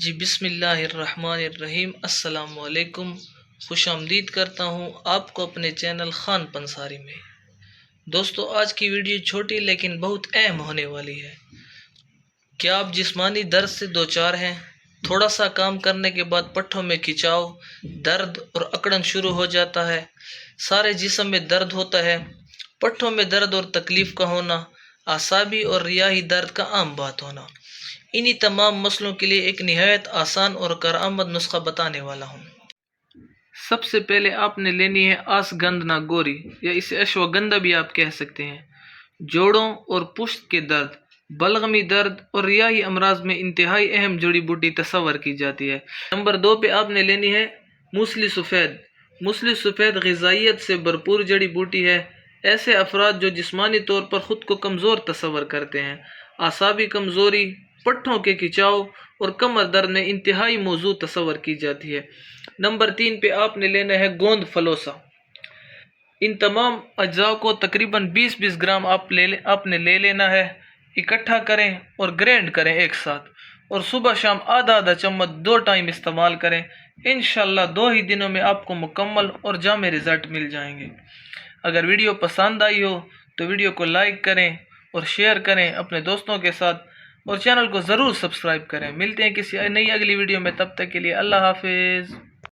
جی بسم اللہ الرحمن الرحیم۔ السلام علیکم، خوش آمدید کرتا ہوں آپ کو اپنے چینل خان پنساری میں۔ دوستو، آج کی ویڈیو چھوٹی لیکن بہت اہم ہونے والی ہے۔ کیا آپ جسمانی درد سے دوچار ہیں؟ تھوڑا سا کام کرنے کے بعد پٹھوں میں کھچاؤ، درد اور اکڑن شروع ہو جاتا ہے، سارے جسم میں درد ہوتا ہے۔ پٹھوں میں درد اور تکلیف کا ہونا، اعصابی اور ریاحی درد کا عام بات ہونا، انہی تمام مسئلوں کے لیے ایک نہایت آسان اور کارآمد نسخہ بتانے والا ہوں۔ سب سے پہلے آپ نے لینی ہے آسگندنا گوری، یا اسے اشواگندھا بھی آپ کہہ سکتے ہیں۔ جوڑوں اور پشت کے درد، بلغمی درد اور ریاحی امراض میں انتہائی اہم جڑی بوٹی تصور کی جاتی ہے۔ نمبر 2 پہ آپ نے لینی ہے موسلی سفید۔ موسلی سفید غذائیت سے بھرپور جڑی بوٹی ہے۔ ایسے افراد جو جسمانی طور پر خود کو کمزور تصور کرتے ہیں، اعصابی کمزوری، پٹھوں کے کھچاؤ اور کمر درد میں انتہائی موضوع تصور کی جاتی ہے۔ نمبر 3 پہ آپ نے لینا ہے گوند فلوسا۔ ان تمام اجزاء کو تقریباً 20-20 گرام آپ نے لے لینا ہے۔ اکٹھا کریں اور گرینڈ کریں ایک ساتھ، اور صبح شام آدھا چمچ 2 ٹائم استعمال کریں۔ انشاءاللہ 2 ہی دنوں میں آپ کو مکمل اور جامع رزلٹ مل جائیں گے۔ اگر ویڈیو پسند آئی ہو تو ویڈیو کو لائک کریں اور شیئر کریں اپنے دوستوں کے ساتھ، اور چینل کو ضرور سبسکرائب کریں۔ ملتے ہیں کسی نئی اگلی ویڈیو میں، تب تک کے لیے اللہ حافظ۔